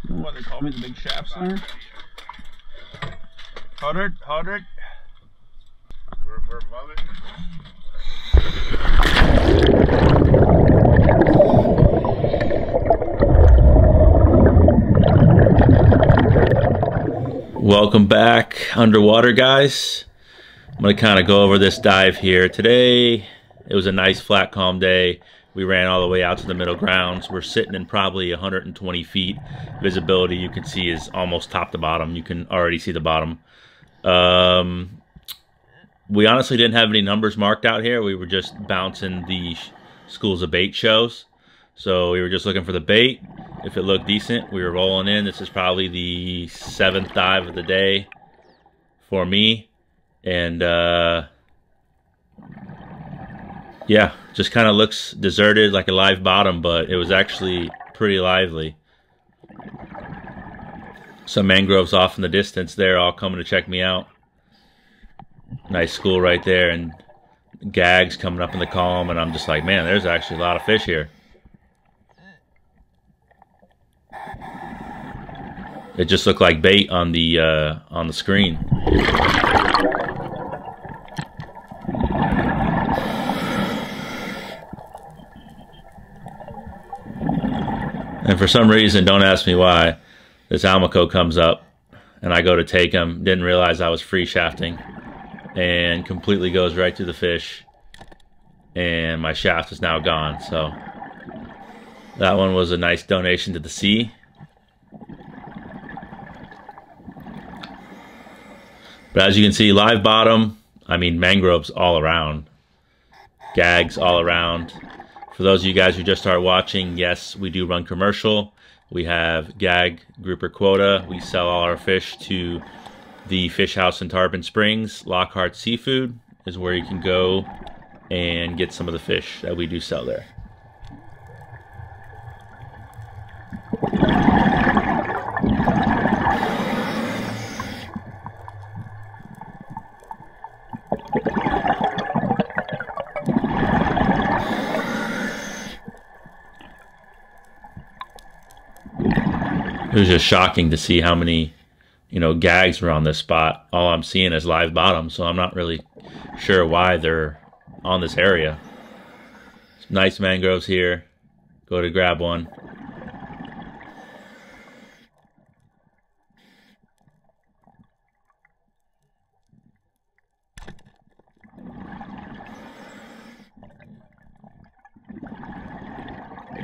What they call me, the big shaft singer. 100. We're above it. Welcome back, underwater guys. I'm going to kind of go over this dive here. Today, it was a nice flat, calm day. We ran all the way out to the Middlegrounds. We're sitting in probably 120 feet. Visibility, you can see, is almost top to bottom. You can already see the bottom. We honestly didn't have any numbers marked out here. We were just bouncing the schools of bait shows. So we were just looking for the bait. If it looked decent, we were rolling in. This is probably the 7th dive of the day for me. And yeah, just kind of looks deserted, like a live bottom, but it was actually pretty lively. Some mangroves off in the distance there, all coming to check me out. Nice school right there, and Gags coming up in the column, and I'm just like, man, there's actually a lot of fish here. It just looked like bait on the screen. And for some reason, don't ask me why, this Almaco comes up, and I go to take him. Didn't realize I was free shafting, and completely goes right through the fish, and my shaft is now gone. So that one was a nice donation to the sea. But as you can see, live bottom, I mean mangroves all around, Gags all around. For those of you guys who just started watching, yes, we do run commercial. We have gag grouper quota. We sell all our fish to the fish house in Tarpon Springs. Lockhart Seafood is where you can go and get some of the fish that we do sell there. It was just shocking to see how many, gags were on this spot. All I'm seeing is live bottom, so I'm not really sure why they're on this area. Some nice mangroves here. Go to grab one.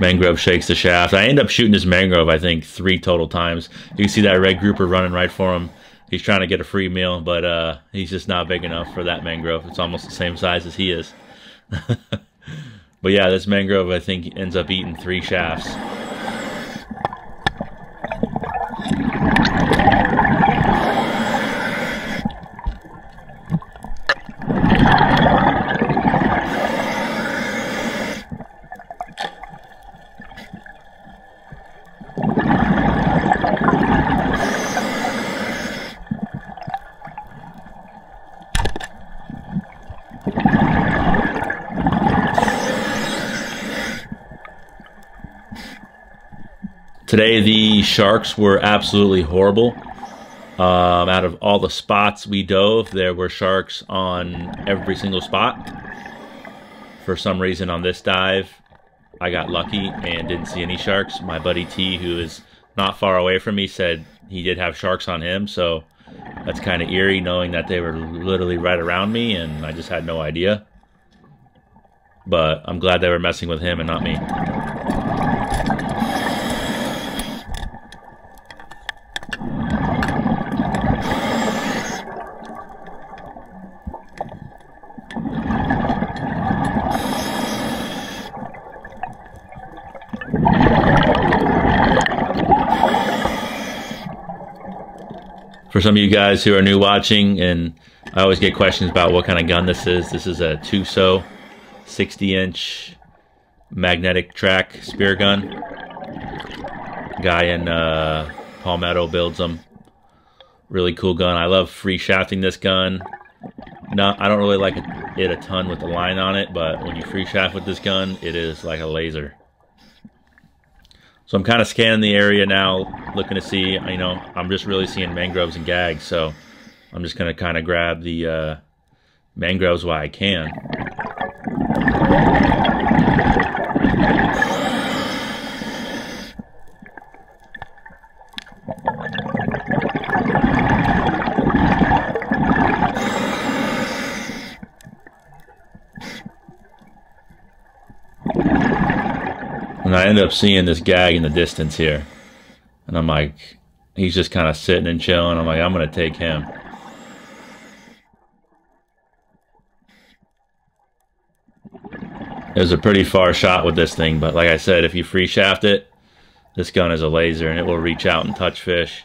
Mangrove shakes the shaft. I end up shooting this mangrove, I think, 3 total times. You can see that red grouper running right for him. He's trying to get a free meal, but he's just not big enough for that mangrove. It's almost the same size as he is. But yeah, this mangrove, I think, ends up eating 3 shafts. Today the sharks were absolutely horrible. Out of all the spots we dove, there were sharks on every single spot. For some reason on this dive, I got lucky and didn't see any sharks. My buddy T, who is not far away from me, said he did have sharks on him, so that's kind of eerie knowing that they were literally right around me and I just had no idea. But I'm glad they were messing with him and not me. For some of you guys who are new watching, and I always get questions about what kind of gun this is. This is a Tuso 60-inch magnetic track spear gun. Guy in Palmetto builds them. Really cool gun. I love free shafting this gun. No, I don't really like it a ton with the line on it, but when you free shaft with this gun, it is like a laser. So I'm kind of scanning the area now, looking to see, you know, I'm just really seeing mangroves and gags, so I'm just going to kind of grab the mangroves while I can. And I end up seeing this gag in the distance here. And I'm like, he's just kind of sitting and chilling. I'm like, I'm going to take him. It was a pretty far shot with this thing, but like I said, if you free shaft it, this gun is a laser and it will reach out and touch fish.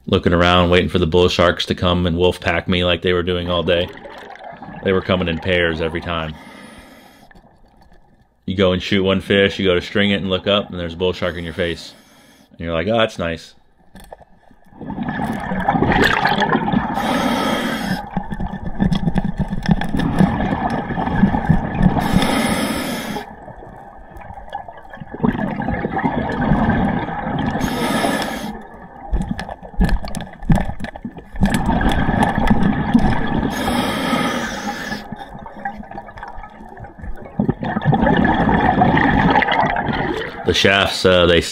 Looking around, waiting for the bull sharks to come and wolf pack me like they were doing all day. They were coming in pairs every time. You go and shoot one fish, you go to string it and look up, and there's a bull shark in your face. And you're like, oh, that's nice. The shafts,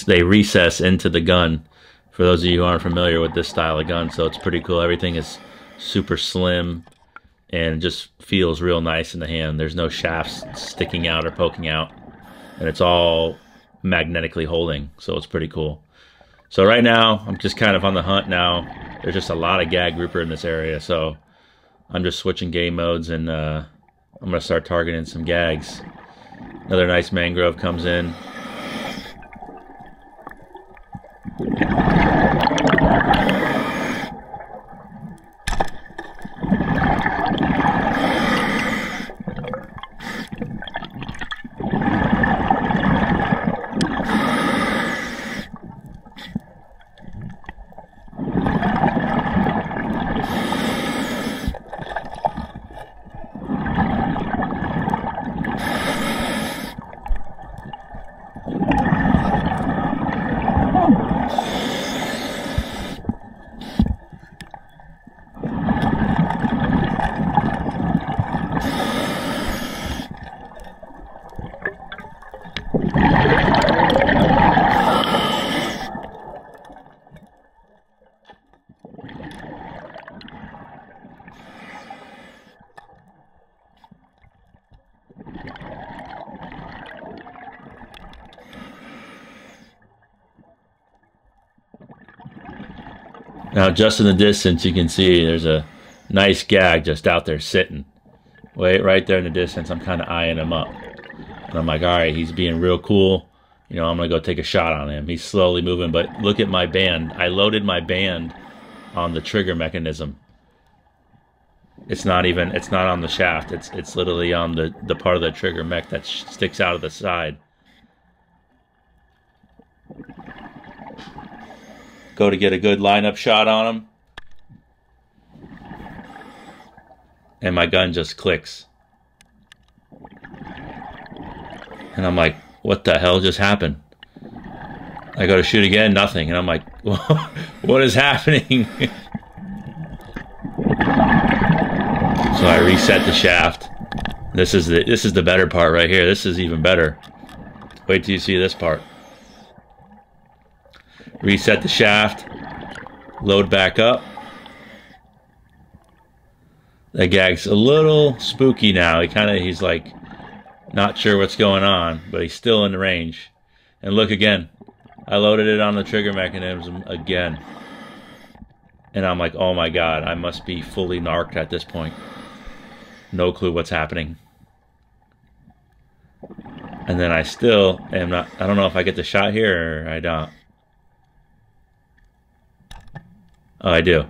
they recess into the gun, for those of you who aren't familiar with this style of gun, so it's pretty cool. Everything is super slim and just feels real nice in the hand. There's no shafts sticking out or poking out, and it's all magnetically holding, so it's pretty cool. So right now, I'm just kind of on the hunt now. There's just a lot of gag grouper in this area, so I'm just switching game modes, and I'm going to start targeting some gags. Another nice mangrove comes in. Now, just in the distance, you can see there's a nice gag just out there sitting. Right there in the distance, I'm kind of eyeing him up. And I'm like, all right, he's being real cool. You know, I'm going to go take a shot on him. He's slowly moving, but look at my band. I loaded my band on the trigger mechanism. It's not on the shaft. It's literally on the part of the trigger mech that sticks out of the side. Go to get a good lineup shot on him, and my gun just clicks. And I'm like, what the hell just happened? I go to shoot again, nothing. And I'm like, what is happening? So I reset the shaft. This is the better part right here. This is even better. Wait till you see this part. Reset the shaft, Load back up. That Gag's a little spooky now. He's like not sure what's going on, but he's still in the range. And look again. I loaded it on the trigger mechanism again. And I'm like, oh my God, I must be fully narked at this point. No clue what's happening. And then I still am not, I don't know if I get the shot here or I don't. Oh, I do.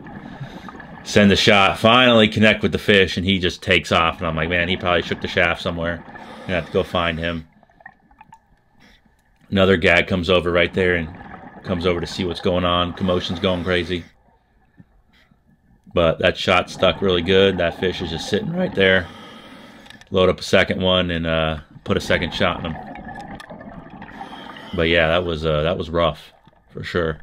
Send the shot, finally connect with the fish, and he just takes off. And I'm like, man, he probably shook the shaft somewhere. I'm gonna have to go find him. Another Gag comes over right there and comes over to see what's going on. Commotion's going crazy. But that shot stuck really good. That fish is just sitting right there. Load up a second one and put a second shot in him. But yeah, that was rough for sure.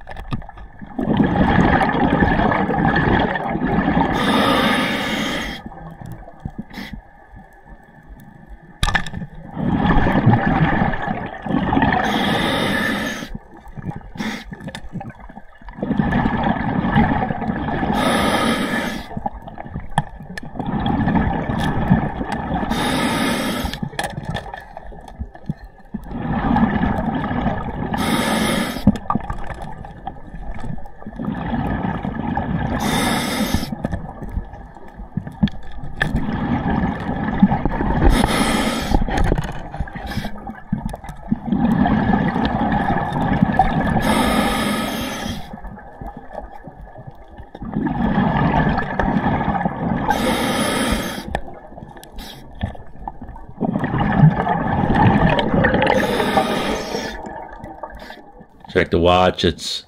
Check the watch. It's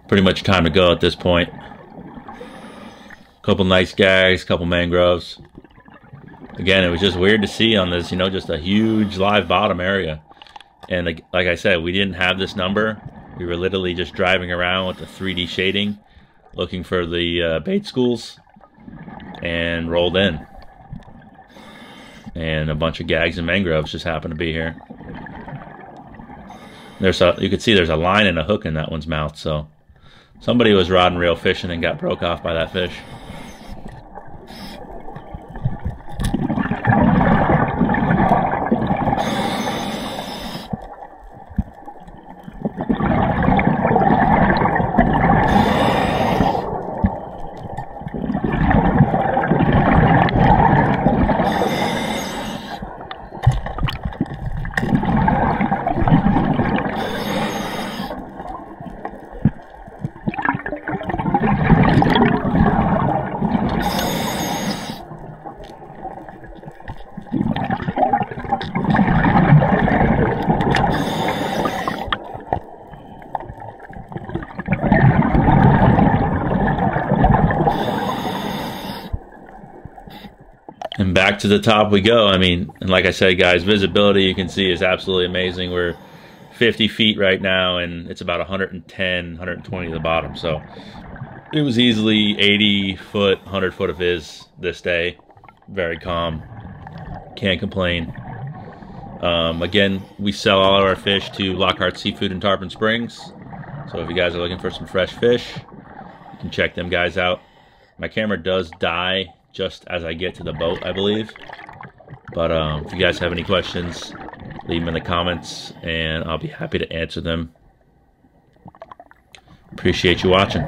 pretty much time to go at this point. Couple nice Gags, couple mangroves. Again, it was just weird to see on this, just a huge live bottom area. And like I said, we didn't have this number. We were literally just driving around with the 3D shading, looking for the bait schools, and rolled in. And a bunch of Gags and mangroves just happened to be here. You could see there's a line and a hook in that one's mouth, so somebody was rod and reel fishing and got broke off by that fish. And back to the top we go. I mean, and like I said, guys, visibility you can see is absolutely amazing. We're 50 feet right now, and it's about 110, 120 at the bottom. So it was easily 80 foot, 100 foot of viz this day. Very calm. Can't complain. Again, we sell all of our fish to Lockhart Seafood in Tarpon Springs. So if you guys are looking for some fresh fish, you can check them guys out. My camera does die just as I get to the boat, I believe. But if you guys have any questions, leave them in the comments and I'll be happy to answer them. Appreciate you watching.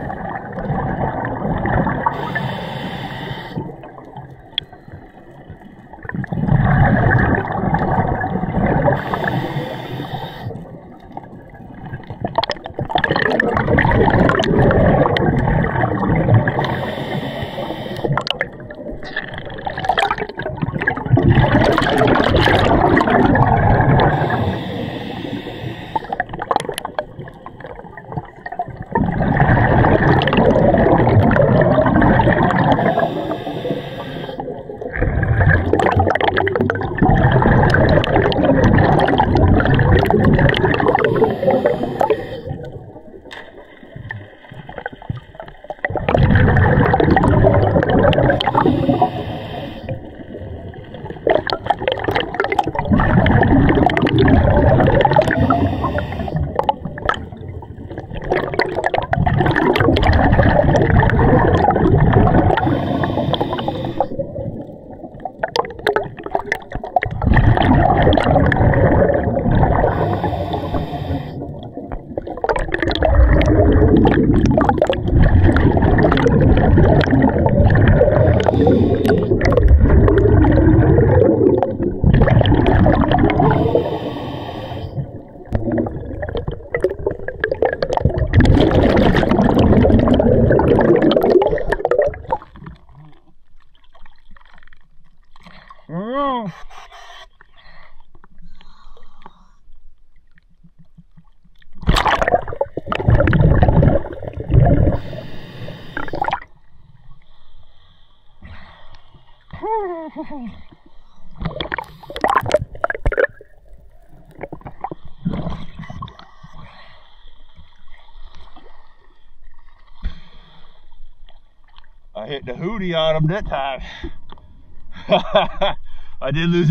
I hit the hootie on him that time. I did lose